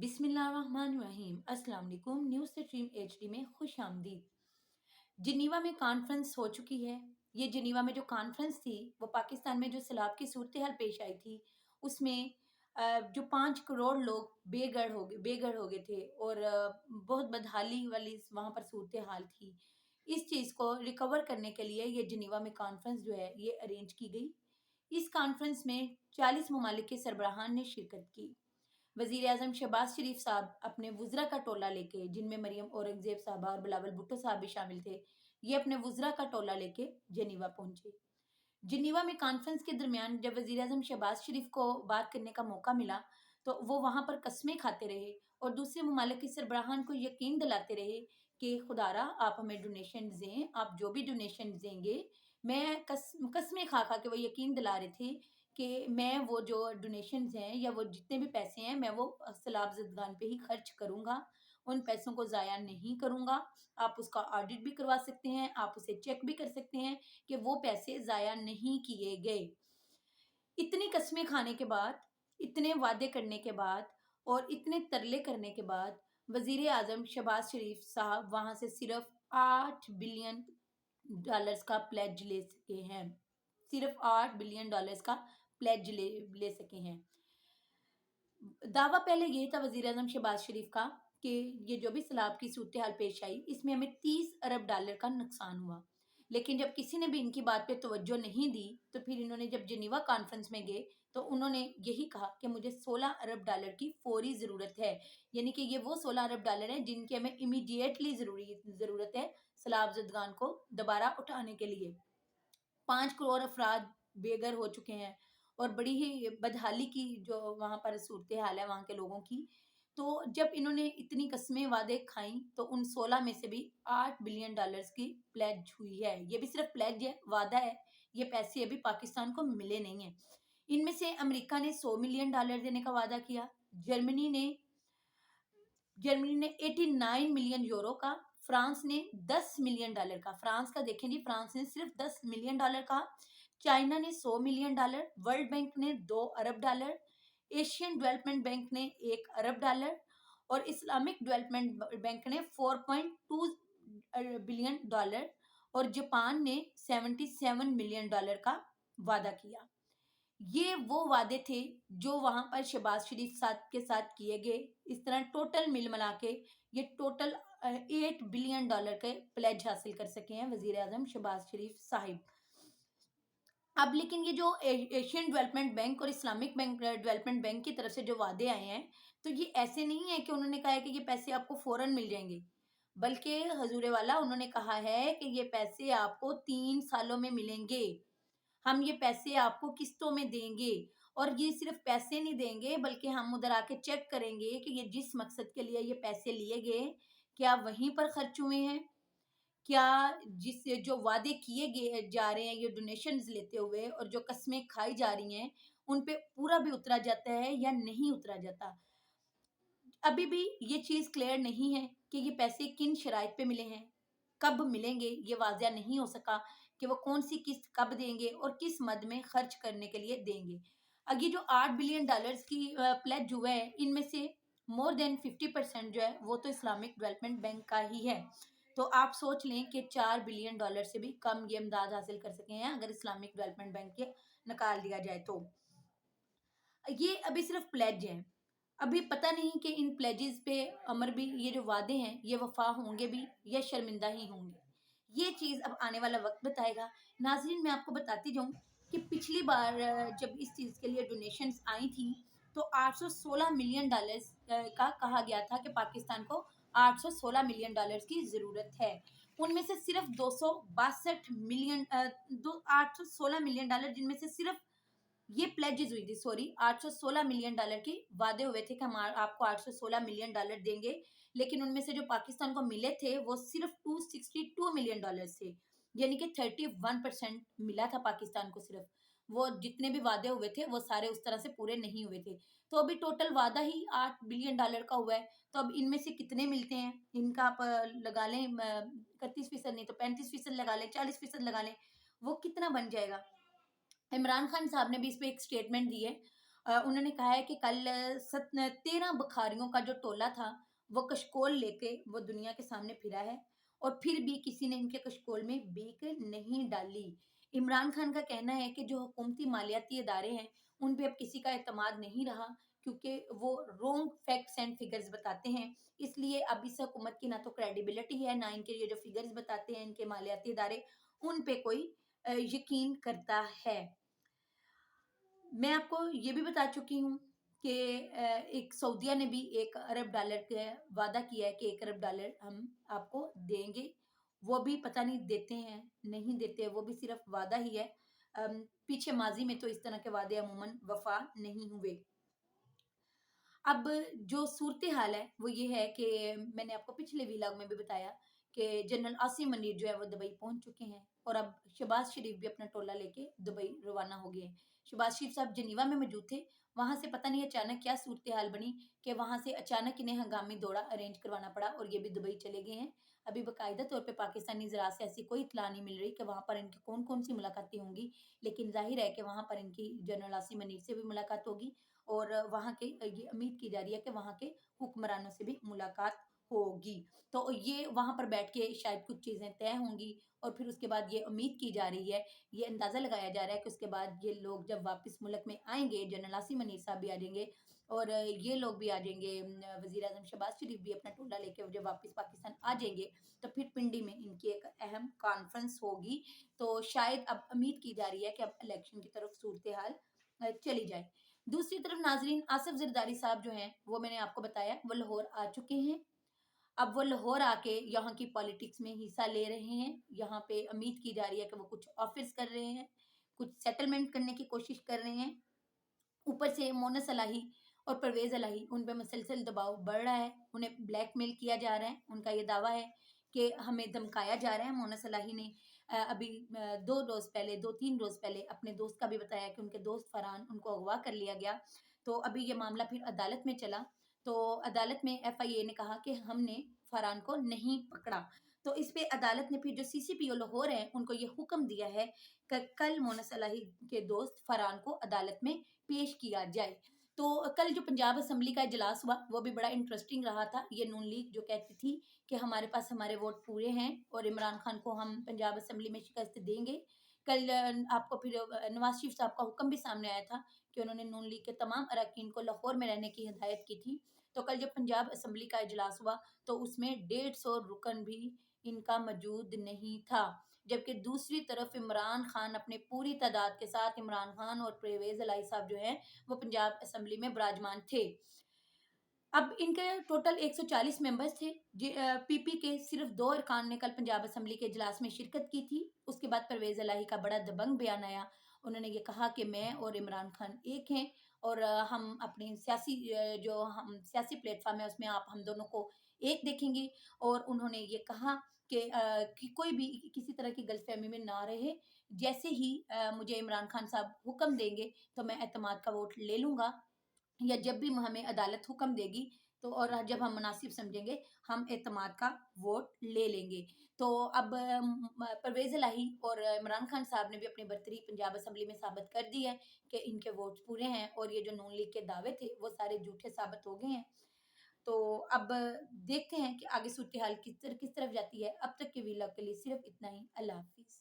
बिस्मिल्लाहिर्रहमानिर्रहीम। अस्सलाम वालेकुम। न्यूज़ स्ट्रीम एचडी में खुश आमदीद। जिनीवा में कॉन्फ्रेंस हो चुकी है। ये जिनीवा में जो कॉन्फ्रेंस थी वो पाकिस्तान में जो सैलाब की सूरत हाल पेश आई थी उसमें जो 5 करोड़ लोग बेघर हो गए थे और बहुत बदहाली वाली वहाँ पर सूरत हाल थी। इस चीज़ को रिकवर करने के लिए ये जिनीवा में कॉन्फ्रेंस जो है ये अरेंज की गई। इस कॉन्फ्रेंस में 40 ममालिक के सरबराहान ने शिरकत की। वजीर आजम शहबाज शरीफ साहब अपने वुज़रा का टोला लेके, जिनमें मरियम औरंगजेब साहबा और बिलावल भुट्टो साहब भी शामिल थे, ये अपने वुज़रा का टोला लेके जेनीवा पहुंचे। जिनीवा में कॉन्फ्रेंस के दरमियान जब वजीर आजम शहबाज शरीफ को बात करने का मौका मिला तो वो वहां पर कस्में खाते रहे और दूसरे ममालिक के सरबराहान को यकीन दिलाते रहे कि खुदारा आप हमें डोनेशन दें, आप जो भी डोनेशन देंगे। मैं कस्में खा खा के वो यकीन दिला रहे थे कि मैं वो जो डोनेशंस हैं या वो जितने भी पैसे हैं मैं वो सैलाब ज़दगान पे ही खर्च करूँगा, उन पैसों को ज़ाया नहीं करूँगा। आप उसका ऑडिट भी करवा सकते हैं, आप उसे चेक भी कर सकते हैं कि वो पैसे ज़ाया नहीं किए गए। इतनी कस्में खाने के बाद, इतने वादे करने के बाद और इतने तरले करने के बाद वज़ीर आज़म शहबाज शरीफ साहब वहाँ से सिर्फ़ $8 बिलियन का प्लेज ले सके हैं। सिर्फ़ $8 बिलियन का प्लेज ले सके हैं। दावा पहले ये था वज़ीर आज़म शहबाज शरीफ का कि ये जो भी सैलाब की सूरत हाल पेश आई इसमें हमें $30 अरब का नुकसान हुआ। लेकिन जब किसी ने भी इनकी बात पे तवज्जो नहीं दी तो फिर इन्होंने जब जिनीवा कॉन्फ्रेंस में गए तो उन्होंने यही कहा कि मुझे $16 अरब की फौरी ज़रूरत है। यानी कि ये वो $16 अरब हैं जिनकी हमें इमीडिएटली ज़रूरत है सैलाब ज़दगान को दोबारा उठाने के लिए। 5 करोड़ अफराद बेघर हो चुके हैं और बड़ी ही बदहाली की जो वहाँ पर सूरत हाल है वहाँ के लोगों की। तो जब इन्होंने इतनी कस्में वादे खाई तो उन 16 में से भी $8 बिलियन की प्लेज हुई है। ये भी सिर्फ प्लेज है, वादा है। ये पैसे अभी पाकिस्तान को मिले नहीं है। इनमें से अमेरिका ने $100 मिलियन देने का वादा किया। जर्मनी ने जर्मनी ने 89 मिलियन यूरो का, फ्रांस ने $10 मिलियन का, फ्रांस का देखें जी, फ्रांस ने सिर्फ $10 मिलियन का, चाइना ने $100 मिलियन, वर्ल्ड बैंक ने $2 अरब, एशियन डेवलपमेंट बैंक ने $1 अरब और इस्लामिक डेवलपमेंट बैंक ने $4.2 बिलियन और जापान ने $77 मिलियन का वादा किया। ये वो वादे थे जो वहां पर शहबाज शरीफ साहब के साथ किए गए। इस तरह टोटल मिल मिला के ये टोटल $8 बिलियन के प्लेज हासिल कर सके हैं वजीर आजम शहबाज शरीफ साहिब। अब लेकिन ये जो एशियन डेवलपमेंट बैंक और इस्लामिक बैंक डेवलपमेंट बैंक की तरफ से जो वादे आए हैं तो ये ऐसे नहीं है कि उन्होंने कहा है कि ये पैसे आपको फौरन मिल जाएंगे, बल्कि हजूरे वाला उन्होंने कहा है कि ये पैसे आपको 3 सालों में मिलेंगे। हम ये पैसे आपको किस्तों में देंगे और ये सिर्फ पैसे नहीं देंगे बल्कि हम उधर आके चेक करेंगे कि ये जिस मकसद के लिए ये पैसे लिए गए क्या वहीं पर खर्च हुए हैं, क्या जिस जो वादे किए गए जा रहे हैं ये डोनेशंस लेते हुए और जो कस्में खाई जा रही हैं उन पे पूरा भी उतरा जाता है या नहीं उतरा जाता। अभी भी ये चीज़ क्लियर नहीं है कि ये पैसे किन शराइत पे मिले हैं, कब मिलेंगे, ये वाज़िया नहीं हो सका कि वो कौन-सी किस्त कब देंगे और किस मद में खर्च करने के लिए देंगे। ये जो $8 बिलियन की प्लेज हुआ है, इनमें से मोर देन 50% जो है वो तो इस्लामिक डेवलपमेंट बैंक का ही है। तो आप सोच लें कि $4 बिलियन से भी कम ये इमदाद हासिल कर सके हैं अगर इस्लामिक डेवलपमेंट बैंक के निकाल दिया जाए तो। ये अभी सिर्फ प्लेज हैं। अभी पता नहीं कि इन प्लेजेस पे अमर भी ये जो वादे हैं ये वफा होंगे भी या शर्मिंदा ही होंगे। ये चीज़ अब आने वाला वक्त बताएगा। नाजरीन मैं आपको बताती जाऊँ कि पिछली बार जब इस चीज़ के लिए डोनेशंस आई थी तो $816 मिलियन का कहा गया था कि पाकिस्तान को $816 मिलियन की ज़रूरत है। उनमें से सिर्फ 262 मिलियन 816 मिलियन डॉलर जिनमें से सिर्फ ये प्लेजेस हुई थी, सॉरी, $816 मिलियन की वादे हुए थे कि हम आपको $816 मिलियन देंगे, लेकिन उनमें से जो पाकिस्तान को मिले थे वो सिर्फ $262 मिलियन थे। यानी कि 31% मिला था पाकिस्तान को। सिर्फ वो जितने भी वादे हुए थे वो सारे उस तरह से पूरे नहीं हुए थे। तो अभी टोटल वादा ही $8 बिलियन का हुआ है। तो अब इनमें से कितने मिलते हैं इनका आप लगा लें, 31% नहीं तो 35% लगा लें, 40% लगा लें, वो कितना बन जाएगा। इमरान खान साहब ने भी इस पे एक स्टेटमेंट दी है। उन्होंने कहा है कि कल 13 बुखारियों का जो टोला था वो कशकोल लेके वो दुनिया के सामने फिरा है और फिर भी किसी ने इनके कशकोल में बीक नहीं डाली। इमरान खान का कहना है कि जो हुकूमती मालियाती इदारे हैं उन पे अब किसी का एतमाद नहीं रहा, क्योंकि वो रॉन्ग फैक्ट्स एंड फिगर्स बताते हैं। इसलिए अब इस हुकूमत की ना तो क्रेडिबिलिटी है, ना इनके ये जो फिगर्स बताते हैं इनके मालियाती इदारे, उन पे कोई यकीन करता है। मैं आपको ये भी बता चुकी हूँ कि एक सऊदीया ने भी 1 अरब डॉलर का वादा किया है कि 1 अरब डॉलर हम आपको देंगे। वो भी पता नहीं देते हैं, नहीं देते, वो भी सिर्फ वादा ही है। पीछे माजी में तो इस तरह के वादे अमूमन वफा नहीं हुए। अब जो सूरत हाल है वो ये है कि मैंने आपको पिछले व्लॉग में भी बताया कि जनरल आसिम मनीर जो है वो दुबई पहुंच चुके हैं और अब शहबाज शरीफ भी अपना टोला लेके दुबई रवाना हो गए हैं। शहबाज शरीफ साहब जनीवा में मौजूद थे, वहां से पता नहीं अचानक क्या सूरत हाल बनी कि वहां से अचानक इन्हें हंगामी दौरा अरेंज करवाना पड़ा और ये भी दुबई चले गए हैं। अभी बाकायदा तौर पे पाकिस्तानी ज़रा से ऐसी कोई इत्तला नहीं मिल रही कि वहां पर इनकी कौन कौन सी मुलाकातें होंगी, लेकिन जाहिर है कि वहां पर इनकी जनरल आसिम मनीर से भी मुलाकात होगी और वहाँ के ये उम्मीद की जा रही है कि वहाँ के हुक्मरानों से भी मुलाकात होगी। तो ये वहाँ पर बैठ के शायद कुछ चीज़ें तय होंगी और फिर उसके बाद ये उम्मीद की जा रही है, ये अंदाज़ा लगाया जा रहा है कि उसके बाद ये लोग जब वापस मुल्क में आएँगे, जनरल आसिम मनीर साहब भी आ जाएँगे और ये लोग भी आ जाएँगे, वज़ीर-ए-आज़म शहबाज शरीफ भी अपना टोला लेके जब वापस पाकिस्तान आ जाएँगे, तो फिर पिंडी में इनकी एक अहम कॉन्फ्रेंस होगी। तो शायद अब उम्मीद की जा रही है कि अब इलेक्शन की तरफ सूरत-ए-हाल चली जाए। दूसरी तरफ नाजरीन, आसिफ जरदारी साहब जो हैं वो मैंने आपको बताया वो लाहौर आ चुके हैं। अब वो लाहौर आके यहाँ की पॉलिटिक्स में हिस्सा ले रहे हैं। यहाँ पे उम्मीद की जा रही है कि वो कुछ ऑफिस कर रहे हैं, कुछ सेटलमेंट करने की कोशिश कर रहे हैं। ऊपर से मोना सलाही और परवेज इलाही उन पे मुसलसल दबाव बढ़ रहा है, उन्हें ब्लैकमेल किया जा रहा है। उनका ये दावा है कि हमें धमकाया जा रहा है। मोना सलाही ने अभी 2 रोज पहले, 2-3 रोज पहले अपने दोस्त का भी बताया कि उनके दोस्त फरहान उनको अगवा कर लिया गया। तो अभी ये मामला फिर अदालत में चला, तो अदालत में एफआईए ने कहा कि हमने फरहान को नहीं पकड़ा। तो इस पे अदालत ने फिर जो सीसीपीओ लाहौर है उनको ये हुक्म दिया है कि कल मोना सलाही के दोस्त फरहान को अदालत में पेश किया जाए। तो कल जो पंजाब असेंबली का इजलास हुआ वो भी बड़ा इंटरेस्टिंग रहा था। ये नून लीग जो कहती थी कि हमारे पास हमारे वोट पूरे हैं और इमरान खान को हम पंजाब असेंबली में शिकस्त देंगे। कल आपको फिर नवाज शरीफ साहब का हुक्म भी सामने आया था कि उन्होंने नून लीग के तमाम अरकान को लाहौर में रहने की हिदायत की थी। तो कल जब पंजाब असेंबली का इजलास हुआ तो उसमें 150 रुकन भी इनका मौजूद नहीं था, जबकि दूसरी तरफ इमरान खान अपने पूरी तादाद के साथ, इमरान खान और परवेज इलाही साहब जो हैं वो पंजाब असेंबली में विराजमान थे। अब इनके टोटल 140 मेंबर्स थे। पीपी के सिर्फ 2 अरकान ने कल पंजाब असेंबली के इजलास में शिरकत की थी। उसके बाद परवेज इलाही का बड़ा दबंग बयान आया। उन्होंने ये कहा कि मैं और इमरान खान एक हैं और हम अपनी जो हम सियासी प्लेटफॉर्म है उसमें आप हम दोनों को एक देखेंगे। और उन्होंने ये कहा कि कोई भी किसी तरह की गलतफहमी में ना रहे। जैसे ही मुझे इमरान खान साहब हुक्म देंगे तो मैं एतमाद का वोट ले लूँगा, या जब भी हमें अदालत हुक्म देगी तो और जब हम मुनासिब समझेंगे हम एतमाद का वोट ले लेंगे। तो अब परवेज इलाही और इमरान खान साहब ने भी अपनी बर्तरी पंजाब असेंबली में साबित कर दी है कि इनके वोट्स पूरे हैं और ये जो नून लीग के दावे थे वो सारे झूठे साबित हो गए हैं। तो अब देखते हैं कि आगे सूरत हाल किस तरफ जाती है। अब तक के व्लॉग के लिए सिर्फ इतना ही। अल्लाह हाफिज।